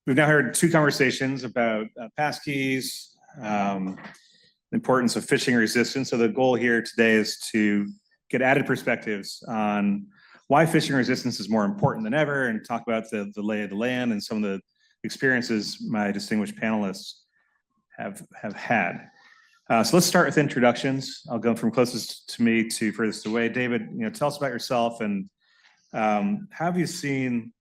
We've now heard two conversations about passkeys, the importance of phishing resistance. So the goal here today is to get added perspectives on why phishing resistance is more important than ever, and talk about the lay of the land and some of the experiences my distinguished panelists have had. So let's start with introductions. I'll go from closest to me to furthest away. David, tell us about yourself, and how have you seen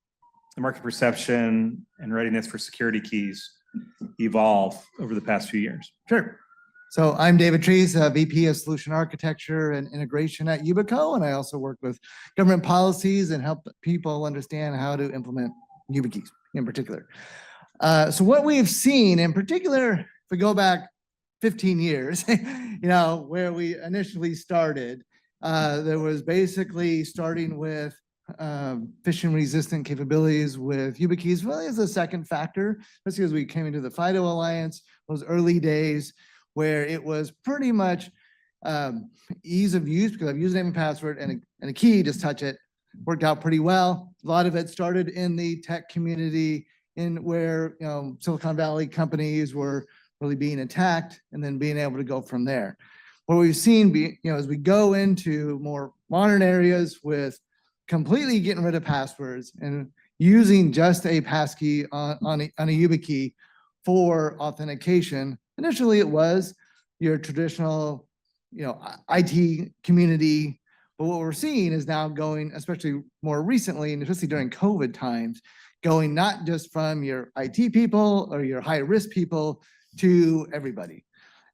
the market perception and readiness for security keys evolve over the past few years? Sure. So I'm David Trees, VP of Solution Architecture and Integration at Yubico, and I also work with government policies and help people understand how to implement YubiKeys in particular. So what we've seen in particular, if we go back 15 years, where we initially started, there was basically starting with phishing-resistant capabilities with YubiKeys really as a second factor, especially as we came into the FIDO Alliance, those early days where it was pretty much ease of use because I've used a name and password and a key, just touch it, worked out pretty well. A lot of it started in the tech community in where Silicon Valley companies were really being attacked and then being able to go from there. What we've seen as we go into more modern areas with completely getting rid of passwords and using just a passkey on a YubiKey for authentication. Initially, it was your traditional, IT community, but what we're seeing is now going, especially more recently, and especially during COVID times, going not just from your IT people or your high-risk people to everybody,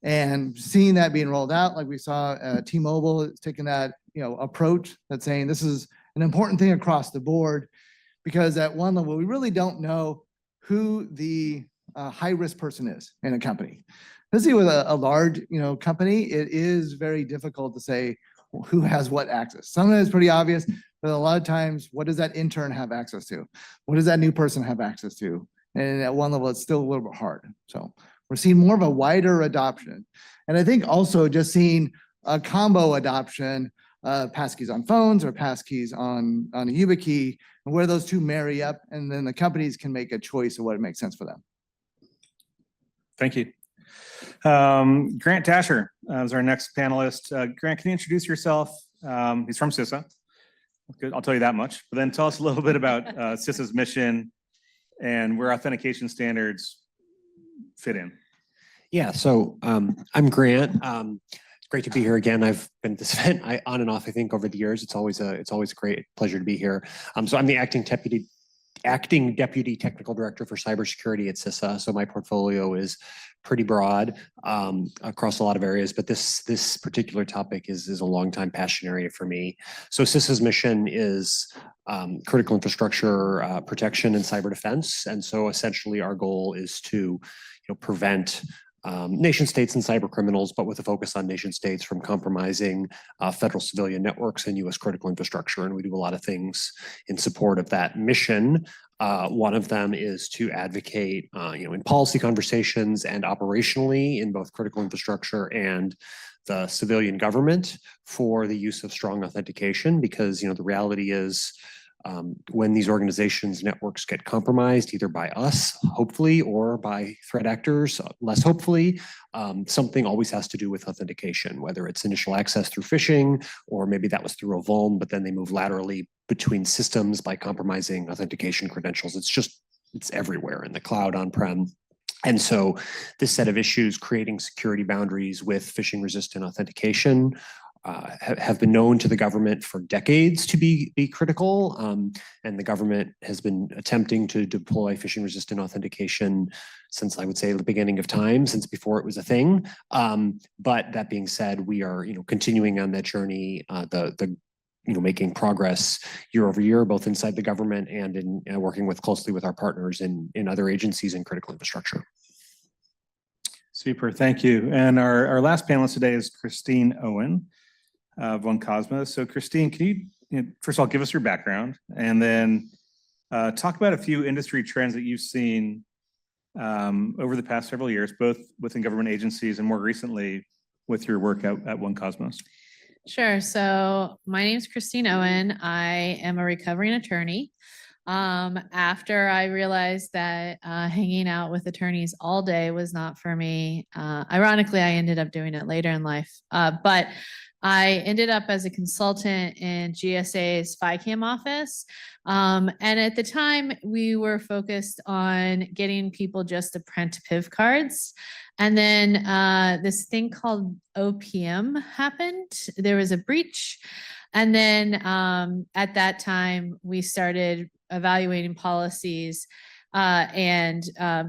and seeing that being rolled out, like we saw T-Mobile is taking that approach that's saying this is an important thing across the board, because at one level we really don't know who the high-risk person is in a company. Especially with a large company, it is very difficult to say who has what access. Sometimes it's pretty obvious, but a lot of times, what does that intern have access to? What does that new person have access to? And at one level, it's still a little bit hard. So we're seeing more of a wider adoption. And I think also just seeing a combo adoption of passkeys on phones or passkeys on a YubiKey, and where those two marry up, and then the companies can make a choice of what makes sense for them. Thank you. Grant Tasher is our next panelist. Grant, can you introduce yourself? He's from CISA. Good, I'll tell you that much. But then tell us a little bit about CISA's mission and where authentication standards fit in. Yeah, so I'm Grant. It's great to be here again. I've been at this event on and off, I think, over the years. It's always a great pleasure to be here. So I'm the acting deputy technical director for cybersecurity at CISA. So my portfolio is pretty broad across a lot of areas, but this particular topic is a long-time passion area for me. So CISA's mission is critical infrastructure protection and cyber defense, and so essentially our goal is to prevent nation states and cyber criminals, but with a focus on nation states from compromising federal civilian networks and U.S. critical infrastructure. And we do a lot of things in support of that mission. One of them is to advocate, in policy conversations and operationally in both critical infrastructure and the civilian government for the use of strong authentication, because the reality is, when these organizations' networks get compromised, either by us, hopefully, or by threat actors, less hopefully, something always has to do with authentication, whether it's initial access through phishing, or maybe that was through a vuln, but then they move laterally between systems by compromising authentication credentials. It's everywhere in the cloud, on-prem. And so this set of issues, creating security boundaries with phishing-resistant authentication, have been known to the government for decades to be critical, and the government has been attempting to deploy phishing-resistant authentication since, I would say, the beginning of time, since before it was a thing. But that being said, we are continuing on that journey, making progress year over year, both inside the government and in working closely with our partners in other agencies and critical infrastructure. Super, thank you. And our last panelist today is Christine Owen of OneCosmos. So Christine, can you first of all give us your background, and then talk about a few industry trends that you've seen over the past several years, both within government agencies and more recently with your work at OneCosmos? Sure. So my name is Christine Owen. I am a recovering attorney. After I realized that hanging out with attorneys all day was not for me. Ironically, I ended up doing it later in life. But I ended up as a consultant in GSA's FICAM office. And at the time, we were focused on getting people just to print PIV cards. And then this thing called OPM happened. There was a breach. And then at that time, we started evaluating policies and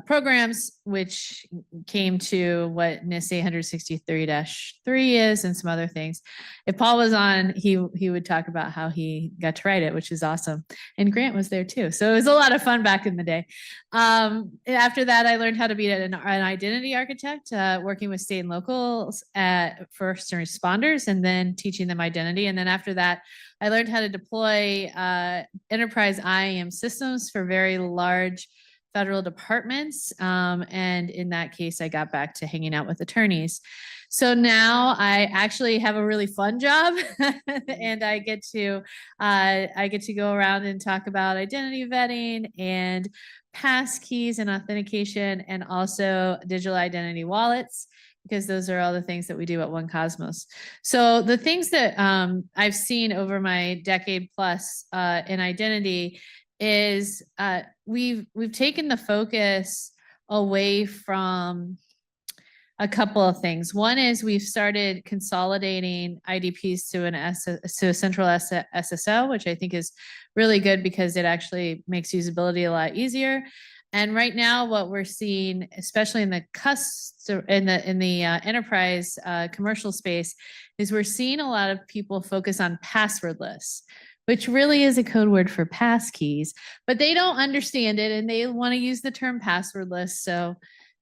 programs, which came to what NIST 863-3 is and some other things. If Paul was on, he would talk about how he got to write it, which is awesome. And Grant was there too. So it was a lot of fun back in the day. After that, I learned how to be an identity architect, working with state and locals at first responders and then teaching them identity. And then after that, I learned how to deploy enterprise IAM systems for very large federal departments. And in that case, I got back to hanging out with attorneys. So now I actually have a really fun job and I get to go around and talk about identity vetting and passkeys and authentication and also digital identity wallets, because those are all the things that we do at One Cosmos. So the things that I've seen over my decade plus in identity is we've taken the focus away from a couple of things. One is we've started consolidating IDPs to a central SSO, which I think is really good because it actually makes usability a lot easier. And right now, what we're seeing, especially in the enterprise commercial space, is we're seeing a lot of people focus on passwordless, which really is a code word for passkeys, but they don't understand it and they want to use the term passwordless. So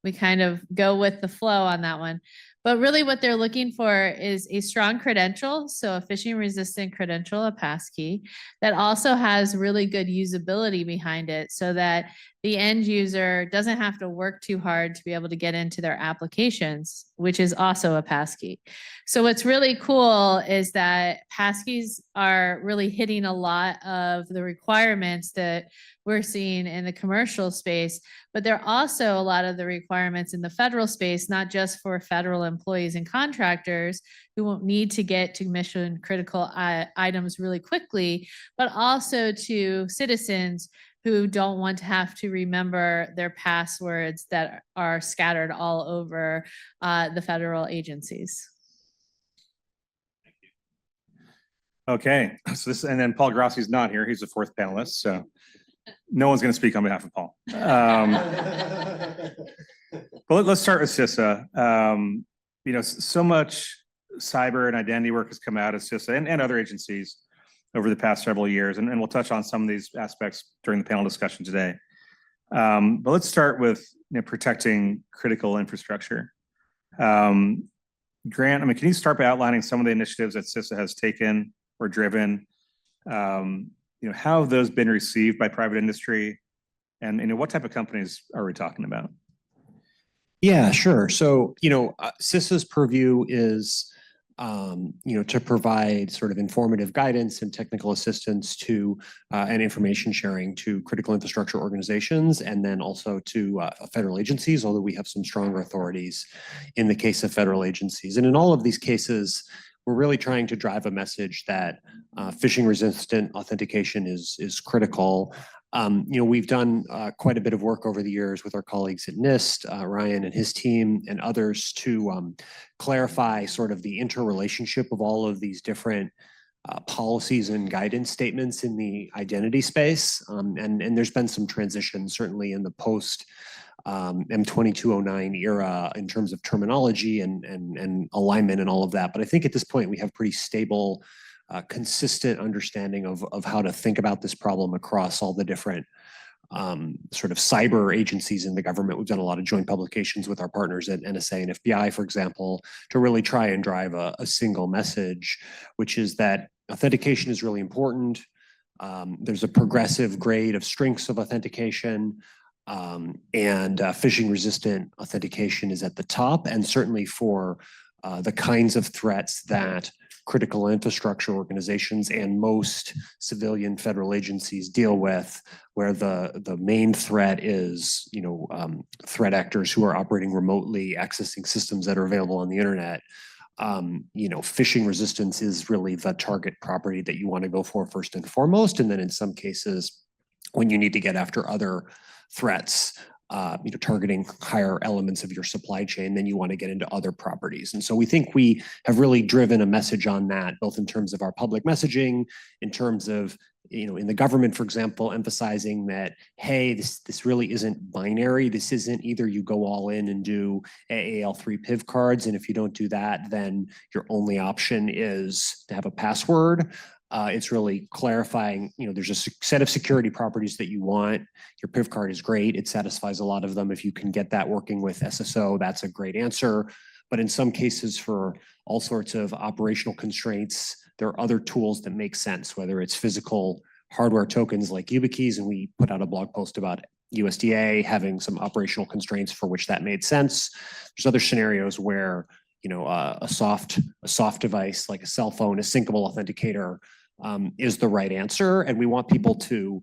we kind of go with the flow on that one. But really what they're looking for is a strong credential, so a phishing-resistant credential, a passkey, that also has really good usability behind it so that the end user doesn't have to work too hard to be able to get into their applications, which is also a passkey. So what's really cool is that passkeys are really hitting a lot of the requirements that we're seeing in the commercial space, but there are also a lot of the requirements in the federal space, not just for federal employees and contractors who won't need to get to mission critical items really quickly, but also to citizens who don't want to have to remember their passwords that are scattered all over the federal agencies. Okay, so this, and then Paul Grassi's not here. He's the fourth panelist, so no one's going to speak on behalf of Paul. But let's start with CISA. You know, so much cyber and identity work has come out of CISA and other agencies over the past several years, and we'll touch on some of these aspects during the panel discussion today. But let's start with protecting critical infrastructure. Grant, I mean, can you start by outlining some of the initiatives that CISA has taken or driven? You know, how have those been received by private industry, and you know, what type of companies are we talking about? Yeah, sure. So, you know, CISA's purview is, you know, to provide sort of informative guidance and technical assistance to and information sharing to critical infrastructure organizations, and then also to federal agencies, although we have some stronger authorities in the case of federal agencies. And in all of these cases, we're really trying to drive a message that phishing-resistant authentication is critical. You know, we've done quite a bit of work over the years with our colleagues at NIST, Ryan and his team, and others to clarify sort of the interrelationship of all of these different policies and guidance statements in the identity space. And there's been some transition, certainly in the post M2209 era in terms of terminology and alignment and all of that. But I think at this point we have pretty stable, consistent understanding of how to think about this problem across all the different sort of cyber agencies in the government. We've done a lot of joint publications with our partners at NSA and FBI, for example, to really try and drive a single message, which is that authentication is really important. There's a progressive grade of strengths of authentication. And phishing-resistant authentication is at the top, and certainly for the kinds of threats that critical infrastructure organizations and most civilian federal agencies deal with, where the main threat is, threat actors who are operating remotely, accessing systems that are available on the internet. Phishing resistance is really the target property that you want to go for first and foremost. And then in some cases, when you need to get after other threats, targeting higher elements of your supply chain, then you want to get into other properties. And so we think we have really driven a message on that, both in terms of our public messaging, in terms of, in the government, for example, emphasizing that, hey, this really isn't binary. This isn't either you go all in and do AAL3 PIV cards, and if you don't do that, then your only option is to have a password. It's really clarifying, there's a set of security properties that you want. Your PIV card is great. It satisfies a lot of them. If you can get that working with SSO, that's a great answer. But in some cases, for all sorts of operational constraints, there are other tools that make sense, whether it's physical hardware tokens like YubiKeys, and we put out a blog post about USDA having some operational constraints for which that made sense. There's other scenarios where, a soft device like a cell phone, a syncable authenticator, is the right answer. And we want people to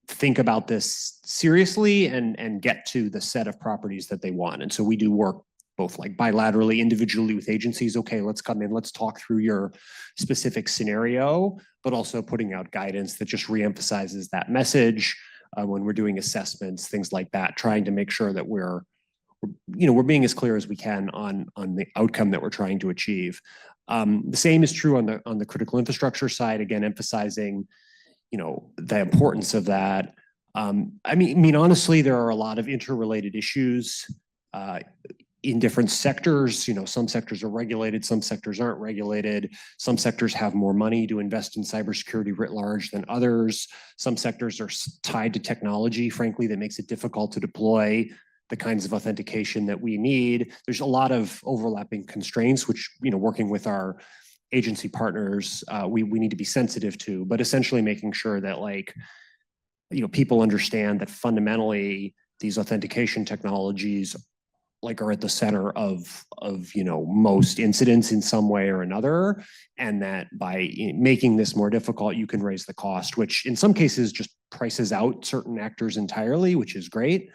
think about this seriously and get to the set of properties that they want. And so we do work both bilaterally, individually with agencies. Okay, let's come in, let's talk through your specific scenario, but also putting out guidance that just reemphasizes that message when we're doing assessments, things like that, trying to make sure that we're being as clear as we can on the outcome that we're trying to achieve. The same is true on the critical infrastructure side, again, emphasizing, the importance of that. Honestly, there are a lot of interrelated issues in different sectors. Some sectors are regulated, some sectors aren't regulated. Some sectors have more money to invest in cybersecurity writ large than others. Some sectors are tied to technology, frankly, that makes it difficult to deploy the kinds of authentication that we need. There's a lot of overlapping constraints, which, working with our agency partners, we need to be sensitive to, but essentially making sure that people understand that fundamentally these authentication technologies are at the center of most incidents in some way or another, and that by making this more difficult, you can raise the cost, which in some cases just prices out certain actors entirely, which is great.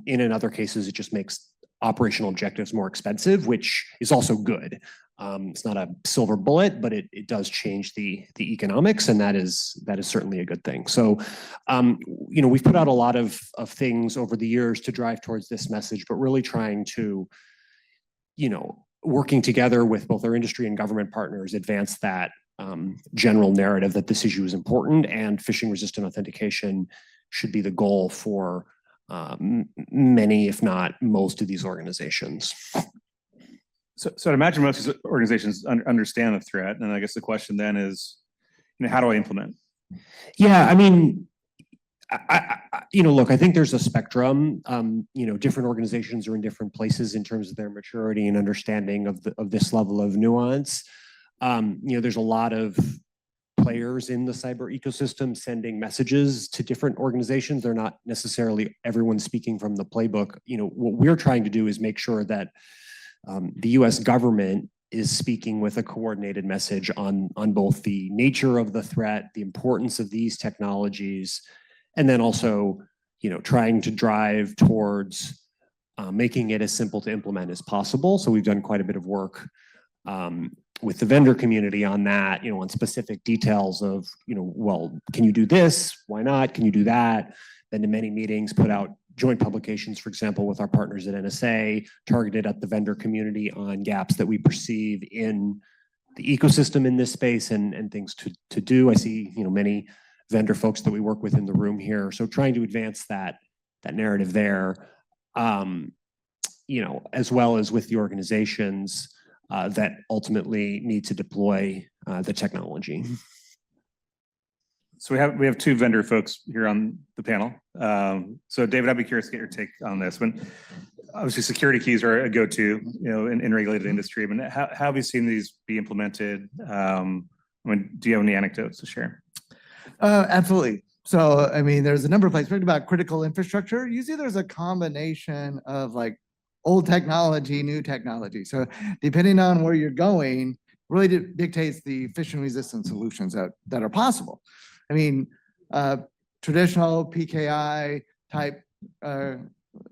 In other cases, it just makes operational objectives more expensive, which is also good. It's not a silver bullet, but it does change the economics, and that is certainly a good thing. So, we've put out a lot of things over the years to drive towards this message, but really trying to, working together with both our industry and government partners, advance that general narrative that this issue is important, and phishing-resistant authentication should be the goal for many, if not most, of these organizations. So I imagine most of these organizations understand the threat, and I guess the question then is, how do I implement? Yeah, look, I think there's a spectrum. Different organizations are in different places in terms of their maturity and understanding of this level of nuance. There's a lot of players in the cyber ecosystem sending messages to different organizations. They're not necessarily everyone speaking from the playbook. What we're trying to do is make sure that the US government is speaking with a coordinated message on both the nature of the threat, the importance of these technologies, and then also, trying to drive towards making it as simple to implement as possible. So we've done quite a bit of work with the vendor community on that, on specific details of, well, can you do this? Why not? Can you do that? Then in many meetings, put out joint publications, for example, with our partners at NSA, targeted at the vendor community on gaps that we perceive in the ecosystem in this space and things to do. I see, many vendor folks that we work with in the room here. So trying to advance that narrative there, as well as with the organizations that ultimately need to deploy the technology. So we have two vendor folks here on the panel. So David, I'd be curious to get your take on this. When obviously security keys are a go-to, in regulated industry. How have you seen these be implemented? Do you have any anecdotes to share? Absolutely. So, there's a number of places. Talking about critical infrastructure, usually there's a combination of old technology, new technology. So depending on where you're going, really dictates the phishing resistant solutions that are possible. I mean, traditional PKI type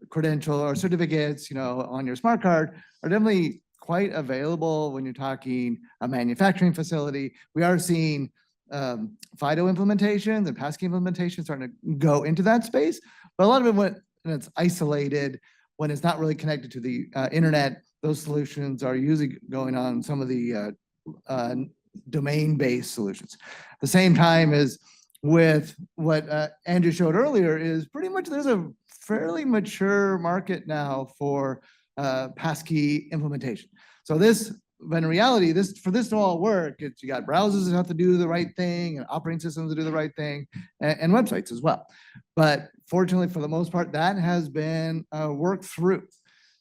credential or certificates, on your smart card are definitely quite available when you're talking a manufacturing facility. We are seeing FIDO implementations and passkey implementations starting to go into that space, but a lot of it when it's isolated, when it's not really connected to the internet, those solutions are usually going on some of the domain-based solutions. At the same time as with what Andrew showed earlier is pretty much there's a fairly mature market now for passkey implementation. So but in reality, for this to all work, you got browsers that have to do the right thing and operating systems to do the right thing and websites as well. But fortunately, for the most part, that has been worked through.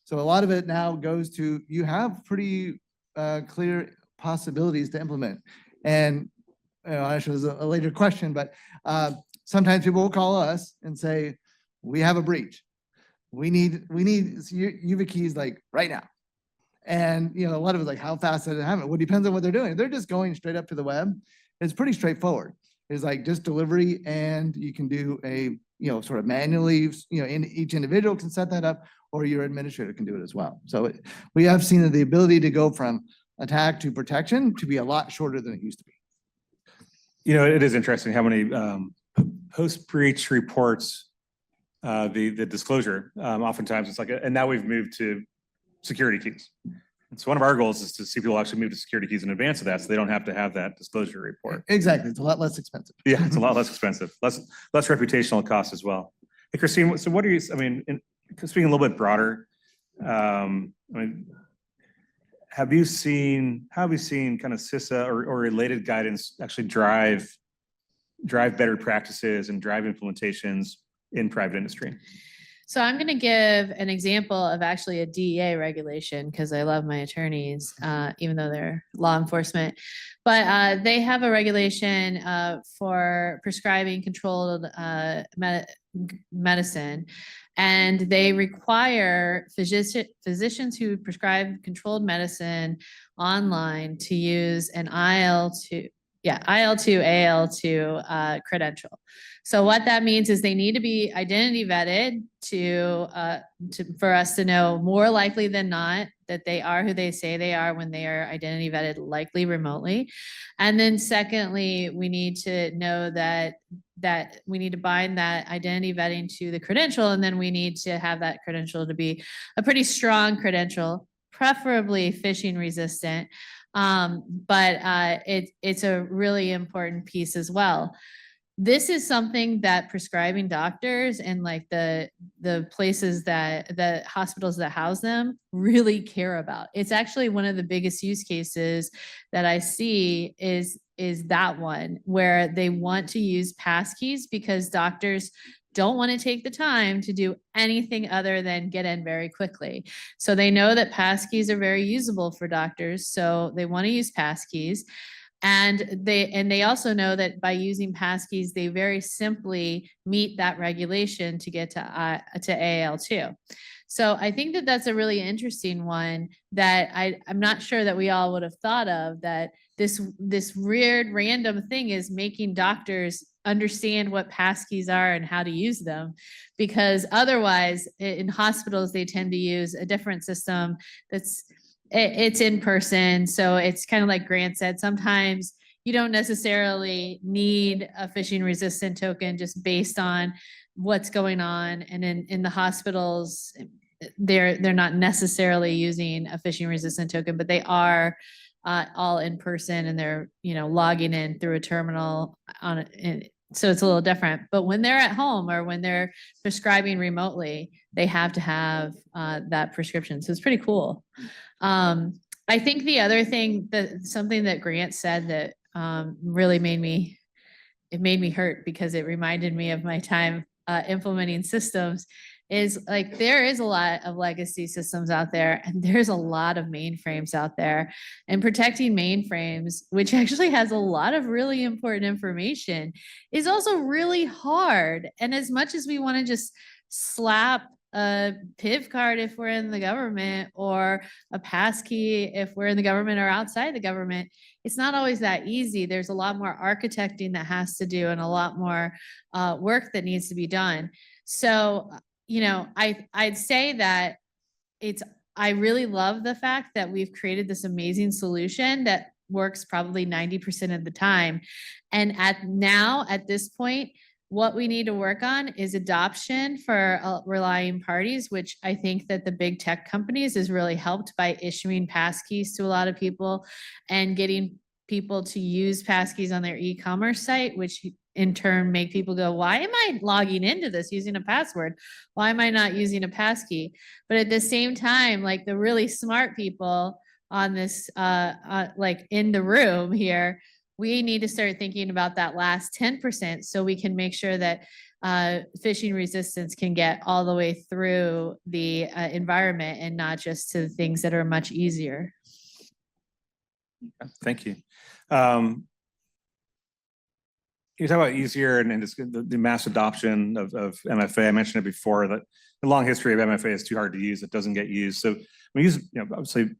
So a lot of it now goes to, you have pretty clear possibilities to implement. And actually, there's a later question, but sometimes people will call us and say, we have a breach. We need YubiKeys like right now. And a lot of it's like, how fast does it happen? Well, it depends on what they're doing. They're just going straight up to the web. It's pretty straightforward. It's like just delivery, and you can do a sort of manually, each individual can set that up, or your administrator can do it as well. So we have seen the ability to go from attack to protection to be a lot shorter than it used to be. It is interesting how many post-breach reports, the disclosure, oftentimes it's like, and now we've moved to security keys. And so one of our goals is to see people actually move to security keys in advance of that, so they don't have to have that disclosure report. Exactly, it's a lot less expensive. Yeah, it's a lot less expensive, less reputational cost as well. Hey, Christine, so what are you? Speaking a little bit broader, have you seen kind of CISA or related guidance actually drive better practices and drive implementations in private industry? So I'm going to give an example of actually a DEA regulation because I love my attorneys, even though they're law enforcement. But they have a regulation for prescribing controlled medicine, and they require physicians who prescribe controlled medicine online to use an IL2, AL2 credential. So what that means is they need to be identity vetted for us to know more likely than not that they are who they say they are when they are identity vetted, likely remotely. And then secondly, we need to know that we need to bind that identity vetting to the credential, and then we need to have that credential to be a pretty strong credential, preferably phishing resistant. But it's a really important piece as well. This is something that prescribing doctors and like the places the hospitals that house them really care about. It's actually one of the biggest use cases that I see is that one where they want to use passkeys because doctors don't want to take the time to do anything other than get in very quickly. So they know that passkeys are very usable for doctors. So they want to use passkeys. And they also know that by using passkeys, they very simply meet that regulation to get to AL2. So I think that that's a really interesting one that I'm not sure that we all would have thought of, that this weird random thing is making doctors understand what passkeys are and how to use them, because otherwise in hospitals, they tend to use a different system it's in person. So it's kind of like Grant said, sometimes you don't necessarily need a phishing resistant token just based on what's going on. And in the hospitals, they're not necessarily using a phishing resistant token, but they are all in person, and they're logging in through a terminal on it. So it's a little different. But when they're at home or when they're prescribing remotely, they have to have that prescription. So it's pretty cool. I think the other thing, something that Grant said that really made me hurt because it reminded me of my time implementing systems, is like there is a lot of legacy systems out there, and there's a lot of mainframes out there, and protecting mainframes, which actually has a lot of really important information, is also really hard. And as much as we want to just slap a PIV card if we're in the government, or a passkey if we're in the government or outside the government. It's not always that easy. There's a lot more architecting that has to do and a lot more work that needs to be done. So, you know, I'd say that I really love the fact that we've created this amazing solution that works probably 90% of the time. And at this point, what we need to work on is adoption for relying parties, which I think that the big tech companies is really helped by issuing passkeys to a lot of people and getting people to use passkeys on their e-commerce site, which in turn make people go, why am I logging into this using a password? Why am I not using a passkey? But at the same time, like the really smart people on this, like in the room here, we need to start thinking about that last 10% so we can make sure that phishing resistance can get all the way through the environment and not just to things that are much easier. Thank you. You talk about easier and just the mass adoption of MFA. I mentioned it before that the long history of MFA is too hard to use. It doesn't get used. So we use, obviously,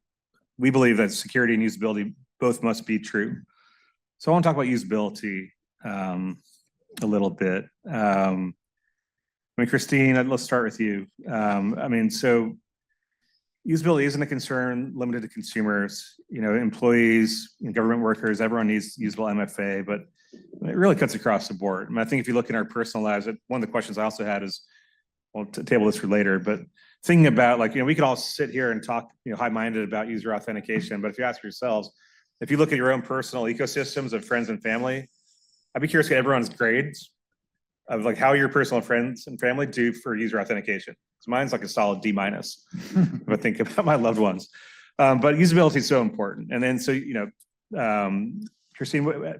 we believe that security and usability both must be true. So I want to talk about usability a little bit. Christine, let's start with you. So usability isn't a concern limited to consumers. Employees, government workers, everyone needs usable MFA, but it really cuts across the board. I think if you look in our personal lives, one of the questions I also had is, well, to table this for later, but thinking about we could all sit here and talk, high-minded about user authentication, but if you ask yourselves, if you look at your own personal ecosystems of friends and family, I'd be curious to get everyone's grades of how your personal friends and family do for user authentication. Because mine's like a solid D-. If I think about my loved ones. But usability is so important. And then, Christine,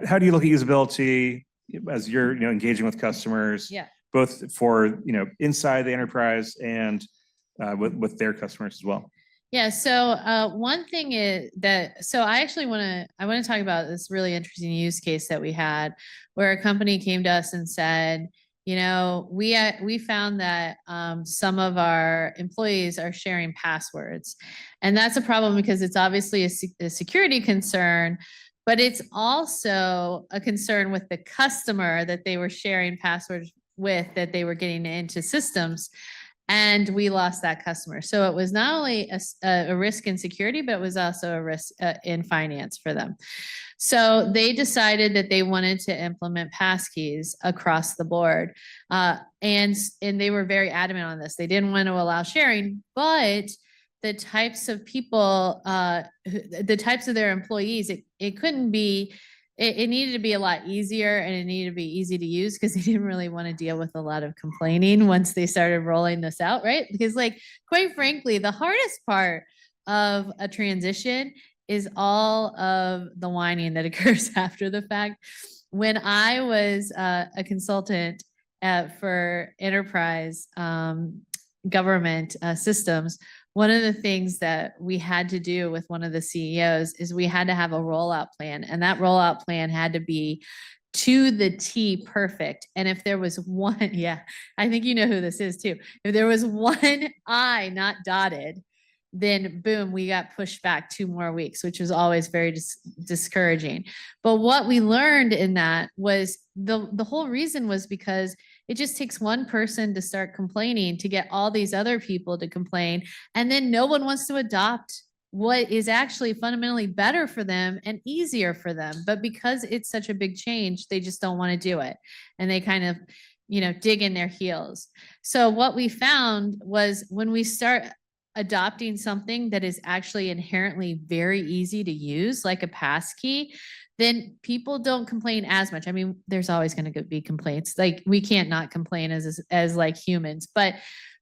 how do you look at usability as you're engaging with customers? Yeah. Both for inside the enterprise and with their customers as well. Yeah. So one thing is that, so I actually want to talk about this really interesting use case that we had where a company came to us and said, we found that some of our employees are sharing passwords, and that's a problem because it's obviously a security concern, but it's also a concern with the customer that they were sharing passwords with, that they were getting into systems. And we lost that customer. So it was not only a risk in security, but it was also a risk in finance for them. So they decided that they wanted to implement passkeys across the board. And they were very adamant on this. They didn't want to allow sharing, but the types of people, the types of their employees, it couldn't be, it needed to be a lot easier, and it needed to be easy to use because they didn't really want to deal with a lot of complaining once they started rolling this out, right? Because quite frankly, the hardest part of a transition is all of the whining that occurs after the fact. When I was a consultant for enterprise government systems, one of the things that we had to do with one of the CEOs is we had to have a rollout plan, and that rollout plan had to be to the T perfect. And if there was one, yeah, I think you know who this is too. If there was one I not dotted, then boom, we got pushed back 2 more weeks, which was always very discouraging. But what we learned in that was the whole reason was because it just takes one person to start complaining to get all these other people to complain. And then no one wants to adopt what is actually fundamentally better for them and easier for them. But because it's such a big change, they just don't want to do it. And they kind of, dig in their heels. So what we found was when we start adopting something that is actually inherently very easy to use, like a passkey, then people don't complain as much. I mean, there's always going to be complaints. We can't not complain as like humans. But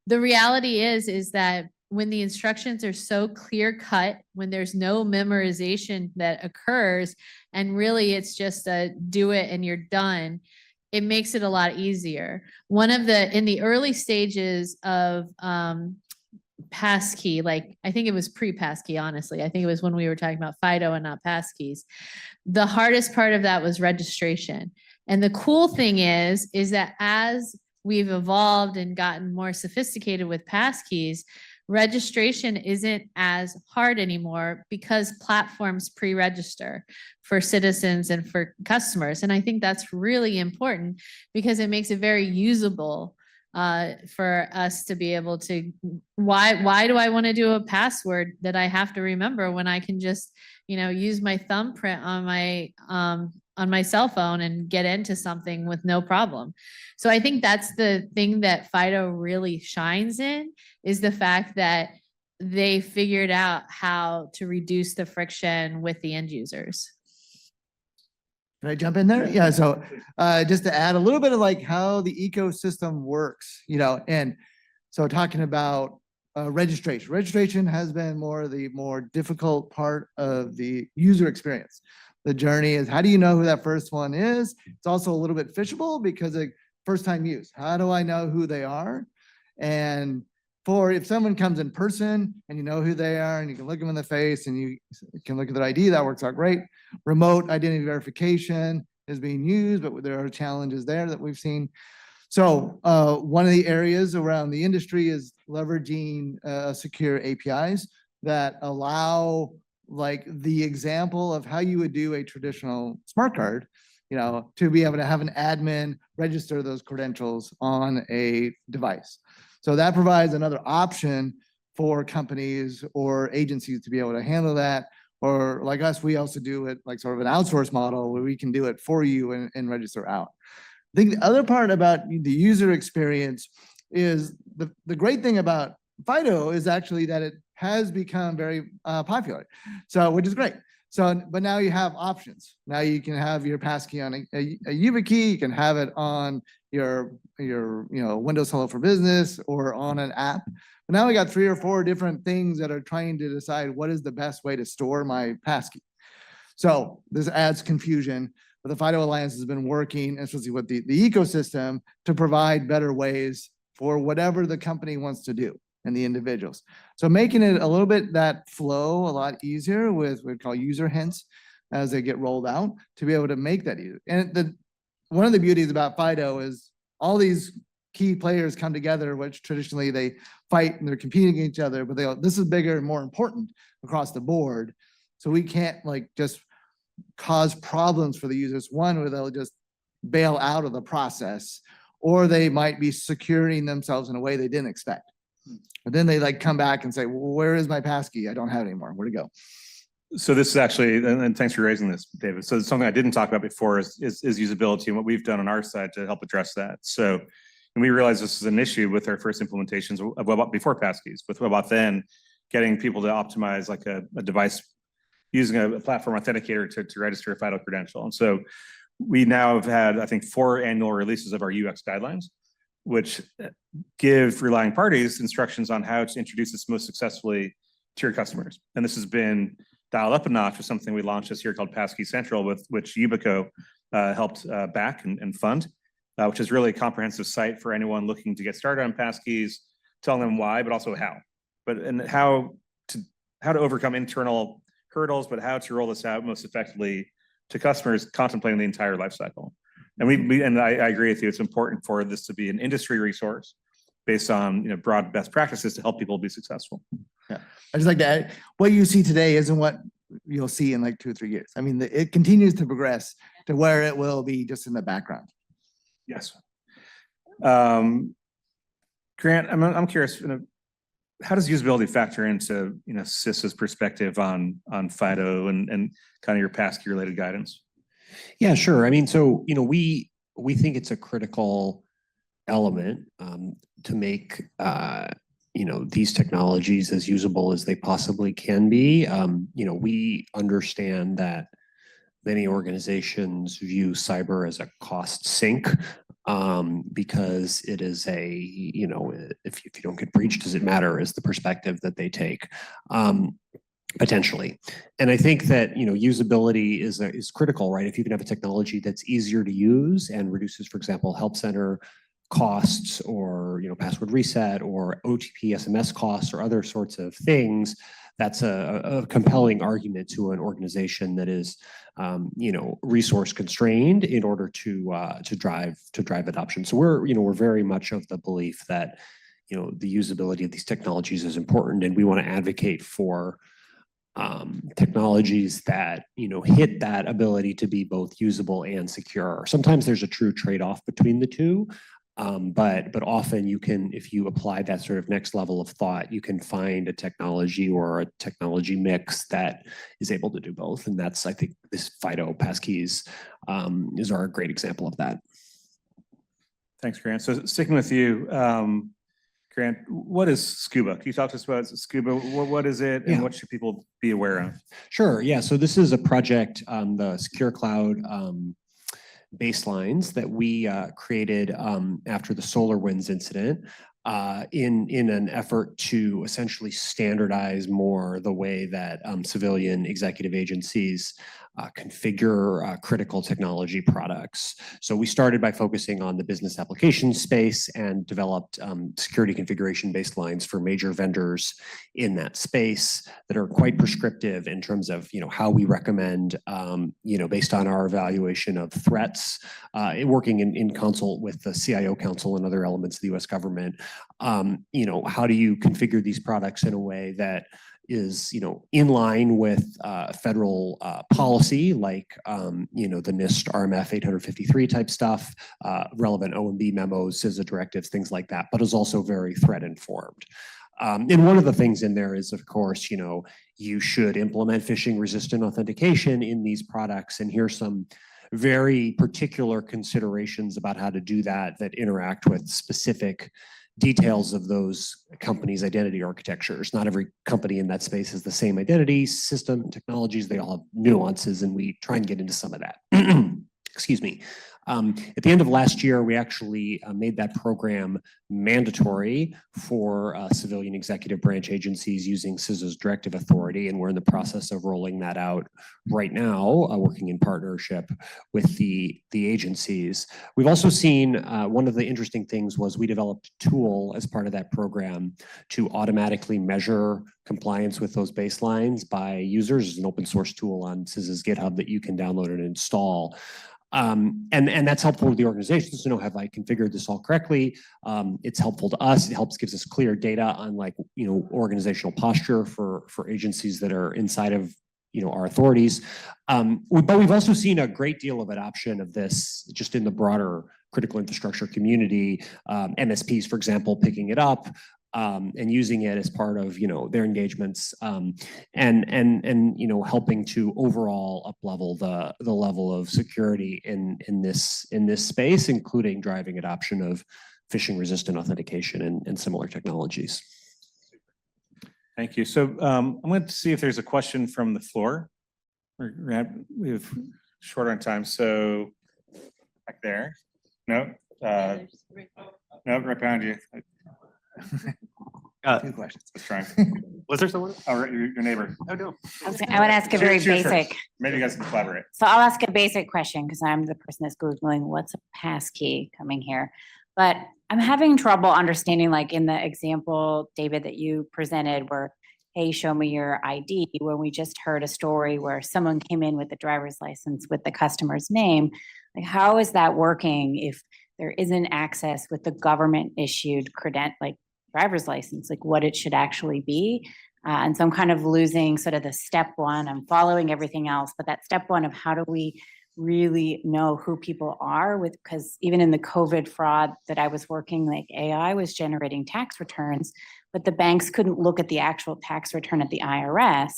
the reality is that when the instructions are so clear cut, when there's no memorization that occurs, and really it's just a do it and you're done, it makes it a lot easier. In the early stages of passkey, I think it was pre-passkey, honestly. I think it was when we were talking about FIDO and not passkeys. The hardest part of that was registration. And the cool thing is that as we've evolved and gotten more sophisticated with passkeys, registration isn't as hard anymore because platforms pre-register for citizens and for customers. And I think that's really important because it makes it very usable for us to be able to, why do I want to do a password that I have to remember when I can just, use my thumbprint on my cell phone and get into something with no problem. So I think that's the thing that FIDO really shines in, is the fact that they figured out how to reduce the friction with the end users. Can I jump in there? Yeah. So just to add a little bit of like how the ecosystem works, and so talking about registration. Registration has been the more difficult part of the user experience. The journey is, how do you know who that first one is? It's also a little bit fishable because of first time use. How do I know who they are? And if someone comes in person and you know who they are and you can look them in the face and you can look at their ID, that works out great. Remote identity verification is being used, but there are challenges there that we've seen. So one of the areas around the industry is leveraging secure APIs that allow like the example of how you would do a traditional smart card, to be able to have an admin register those credentials on a device. So that provides another option for companies or agencies to be able to handle that. Or like us, we also do it like sort of an outsource model where we can do it for you and register out. I think the other part about the user experience is the great thing about FIDO is actually that it has become very popular. So, which is great. So, but now you have options. Now you can have your passkey on a YubiKey. You can have it on your Windows Hello for Business or on an app. But now we got 3 or 4 different things that are trying to decide what is the best way to store my passkey. So this adds confusion. But the FIDO Alliance has been working, especially with the ecosystem, to provide better ways for whatever the company wants to do and the individuals. So making it a little bit that flow a lot easier with what we call user hints as they get rolled out to be able to make that easier. And one of the beauties about FIDO is all these key players come together, which traditionally they fight and they're competing against each other, but this is bigger and more important across the board. So we can't like just cause problems for the users. One, where they'll just bail out of the process, or they might be securing themselves in a way they didn't expect. But then they like come back and say, well, where is my passkey? I don't have it anymore. Where'd it go? So this is actually, and thanks for raising this, David. So something I didn't talk about before is usability and what we've done on our side to help address that. So, and we realized this is an issue with our first implementations of WebAuth before passkeys, with WebAuth then getting people to optimize like a device using a platform authenticator to register a FIDO credential. And so we now have had, I think, 4 annual releases of our UX guidelines, which give relying parties instructions on how to introduce this most successfully to your customers. And this has been dialed up a notch with something we launched this year called Passkey Central, with which Yubico helped back and fund, which is really a comprehensive site for anyone looking to get started on passkeys, telling them why, but also how. And how to overcome internal hurdles, but how to roll this out most effectively to customers contemplating the entire life cycle. And I agree with you. It's important for this to be an industry resource based on broad best practices to help people be successful. Yeah, I just like to add, what you see today isn't what you'll see in like 2 or 3 years. I mean, it continues to progress to where it will be just in the background. Yes. Grant, I'm curious. How does usability factor into CISA's perspective on FIDO and kind of your passkey related guidance? Yeah, sure. I mean, so we think it's a critical element to make these technologies as usable as they possibly can be. We understand that many organizations view cyber as a cost sink because it is if you don't get breached, does it matter, is the perspective that they take. Potentially. And I think that, usability is critical, right? If you can have a technology that's easier to use and reduces, for example, help center costs or, password reset or OTP SMS costs or other sorts of things, that's a compelling argument to an organization that is, resource constrained in order to drive adoption. So we're very much of the belief that, the usability of these technologies is important, and we want to advocate for technologies that hit that ability to be both usable and secure. Sometimes there's a true trade-off between the two, but often you can, if you apply that sort of next level of thought, you can find a technology or a technology mix that is able to do both. And that's, I think, this FIDO passkeys is a great example of that. Thanks, Grant. So sticking with you, Grant, what is SCUBA? Can you talk to us about SCUBA? What is it, and what should people be aware of? Sure. Yeah. So this is a project, the Secure Cloud baselines that we created after the SolarWinds incident in an effort to essentially standardize more the way that civilian executive agencies configure critical technology products. So we started by focusing on the business application space and developed security configuration baselines for major vendors in that space that are quite prescriptive in terms of how we recommend, based on our evaluation of threats, working in consult with the CIO Council and other elements of the U.S. government. How do you configure these products in a way that is in line with federal policy, like the NIST RMF 853 type stuff, relevant OMB memos, CISA directives, things like that, but is also very threat informed. And one of the things in there is, of course, you should implement phishing-resistant authentication in these products. And here's some very particular considerations about how to do that interact with specific details of those companies' identity architectures. Not every company in that space has the same identity system, technologies. They all have nuances, and we try and get into some of that. Excuse me. At the end of last year, we actually made that program mandatory for civilian executive branch agencies using CISA's directive authority, and we're in the process of rolling that out right now, working in partnership with the agencies. We've also seen one of the interesting things was we developed a tool as part of that program to automatically measure compliance with those baselines by users. It's an open source tool on CISA's GitHub that you can download and install. And that's helpful to the organizations to know, have I configured this all correctly? It's helpful to us. It gives us clear data on organizational posture for agencies that are inside of our authorities. But we've also seen a great deal of adoption of this just in the broader critical infrastructure community. MSPs, for example, picking it up. And using it as part of their engagements, and helping to overall up-level the level of security in this space, including driving adoption of phishing-resistant authentication and similar technologies. Thank you. So I'm going to see if there's a question from the floor. We have short on time, so back there. No, no, right behind you. Two questions. Let's try. Was there someone? Oh, right, your neighbor. Oh, no. I would ask a very basic. Maybe you guys can collaborate. So I'll ask a basic question because I'm the person that's Googling what's a passkey coming here. But I'm having trouble understanding, like in the example, David, that you presented where, hey, show me your ID, when we just heard a story where someone came in with the driver's license with the customer's name. Like, how is that working if there isn't access with the government issued driver's license, like what it should actually be? And so I'm kind of losing sort of the step one. I'm following everything else, but that step one of how do we really know who people are because even in the COVID fraud that I was working, like AI was generating tax returns, but the banks couldn't look at the actual tax return at the IRS.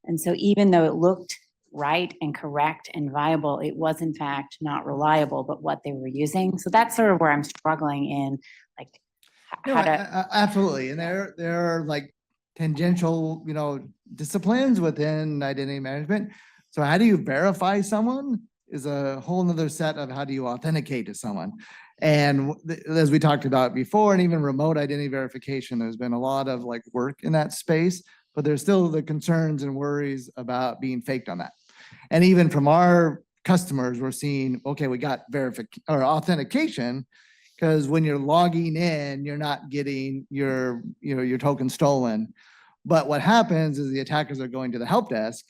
And so even though it looked right and correct and viable, it was in fact not reliable, but what they were using. So that's sort of where I'm struggling in, like how to. Absolutely. And there are like tangential, disciplines within identity management. So how do you verify someone is a whole nother set of how do you authenticate to someone. And as we talked about before, and even remote identity verification, there's been a lot of work in that space, but there's still the concerns and worries about being faked on that. And even from our customers, we're seeing, okay, we got verification or authentication, because when you're logging in, you're not getting your token stolen. But what happens is the attackers are going to the help desk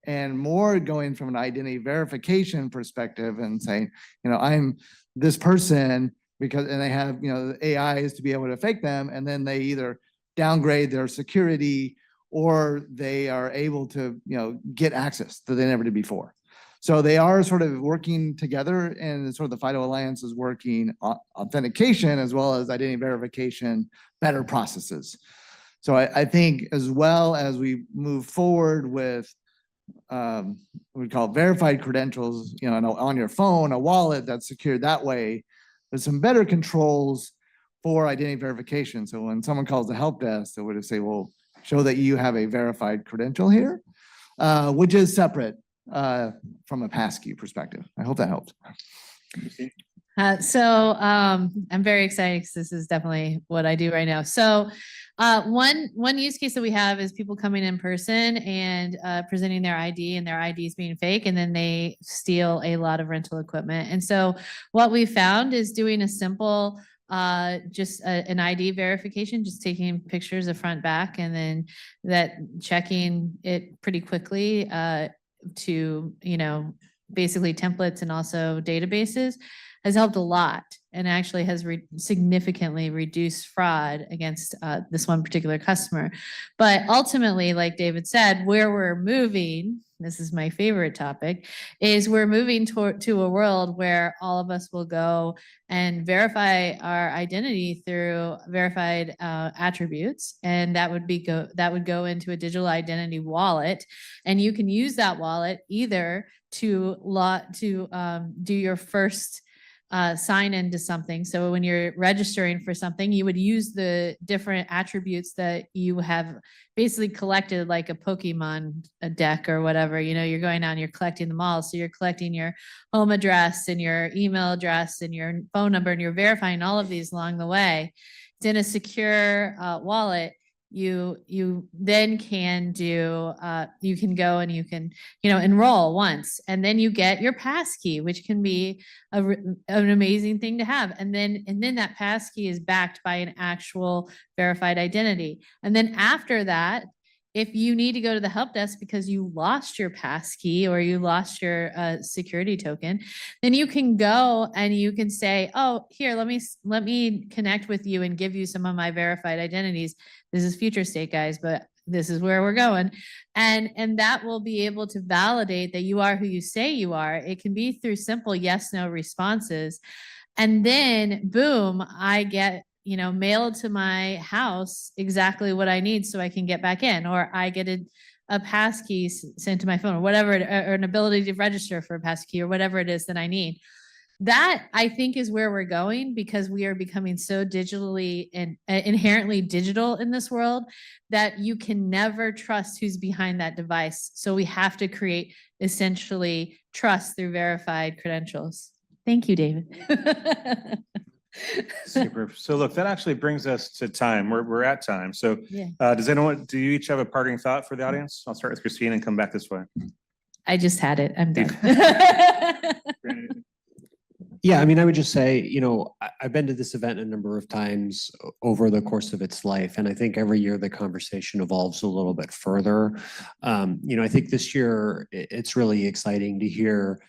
and more going from an identity verification perspective and saying, I'm this person and they have, the AIs to be able to fake them. And then they either downgrade their security or they are able to, get access that they never did before. So they are sort of working together, and sort of the FIDO Alliance is working authentication as well as identity verification, better processes. So I think as well as we move forward with we call it verified credentials, on your phone, a wallet that's secured that way, there's some better controls for identity verification. So when someone calls the help desk, they would say, well, show that you have a verified credential here, which is separate from a passkey perspective. I hope that helped. I'm very excited because this is definitely what I do right now. So one use case that we have is people coming in person and presenting their ID, and their IDs being fake, and then they steal a lot of rental equipment. And so what we found is doing a simple just an ID verification, just taking pictures of front, back, and then checking it pretty quickly to, basically templates and also databases, has helped a lot, and actually has significantly reduced fraud against this one particular customer. But ultimately, like David said, where we're moving, this is my favorite topic, is we're moving to a world where all of us will go and verify our identity through verified attributes, and that would go into a digital identity wallet, and you can use that wallet either to do your first sign into something. So when you're registering for something, you would use the different attributes that you have basically collected, like a Pokemon deck or whatever. You're going out and you're collecting them all. So you're collecting your home address and your email address and your phone number, and you're verifying all of these along the way. It's in a secure wallet. You then can do, you can go and you can, enroll once, and then you get your passkey, which can be an amazing thing to have. And then that passkey is backed by an actual verified identity. And then after that, if you need to go to the help desk because you lost your passkey or you lost your security token, then you can go and you can say, oh, here, let me connect with you and give you some of my verified identities. This is future state, guys, but this is where we're going. And that will be able to validate that you are who you say you are. It can be through simple yes, no responses. And then boom, I get, mailed to my house exactly what I need so I can get back in, or I get a passkey sent to my phone, or whatever, or an ability to register for a passkey, or whatever it is that I need. That, I think, is where we're going, because we are becoming so digitally and inherently digital in this world that you can never trust who's behind that device. So we have to create essentially trust through verified credentials. Thank you, David. Super. So look, that actually brings us to time. We're at time. So Yeah. do you each have a parting thought for the audience? I'll start with Christine and come back this way. I just had it. I'm done. Yeah, I mean, I would just say, I've been to this event a number of times over the course of its life, and I think every year the conversation evolves a little bit further. I think this year it's really exciting to hear,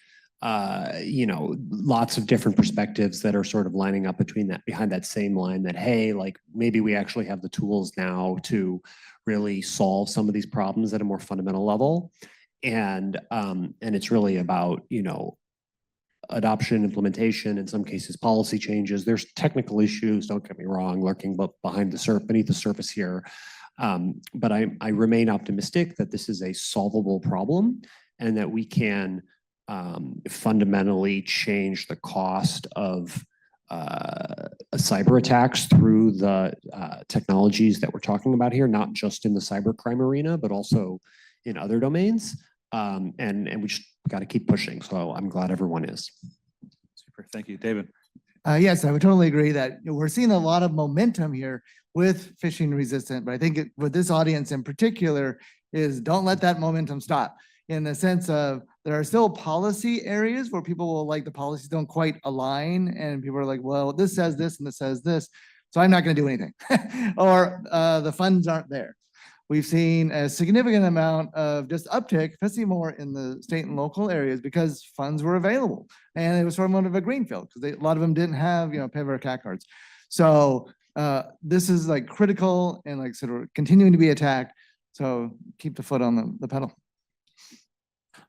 lots of different perspectives that are sort of lining up behind that same line that, hey, like maybe we actually have the tools now to really solve some of these problems at a more fundamental level. And it's really about, adoption, implementation, in some cases policy changes. There's technical issues, don't get me wrong, lurking beneath the surface here. But I remain optimistic that this is a solvable problem, and that we can fundamentally change the cost of cyber attacks through the technologies that we're talking about here, not just in the cybercrime arena, but also in other domains. And we just got to keep pushing. So I'm glad everyone is. Super. Thank you, David. Yes, I would totally agree that we're seeing a lot of momentum here with phishing resistant, but I think with this audience in particular is don't let that momentum stop, in the sense of there are still policy areas where people will, like, the policies don't quite align, and people are like, well, this says this and this says this, so I'm not going to do anything or the funds aren't there. we've seen a significant amount of just uptick, especially more in the state and local areas because funds were available. And it was sort of a greenfield because a lot of them didn't have, paper CAC cards. So this is like critical and like sort of continuing to be attacked. So keep the foot on the pedal.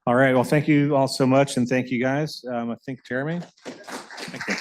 All right. Well, thank you all so much. And thank you guys. I think Jeremy. Thank you.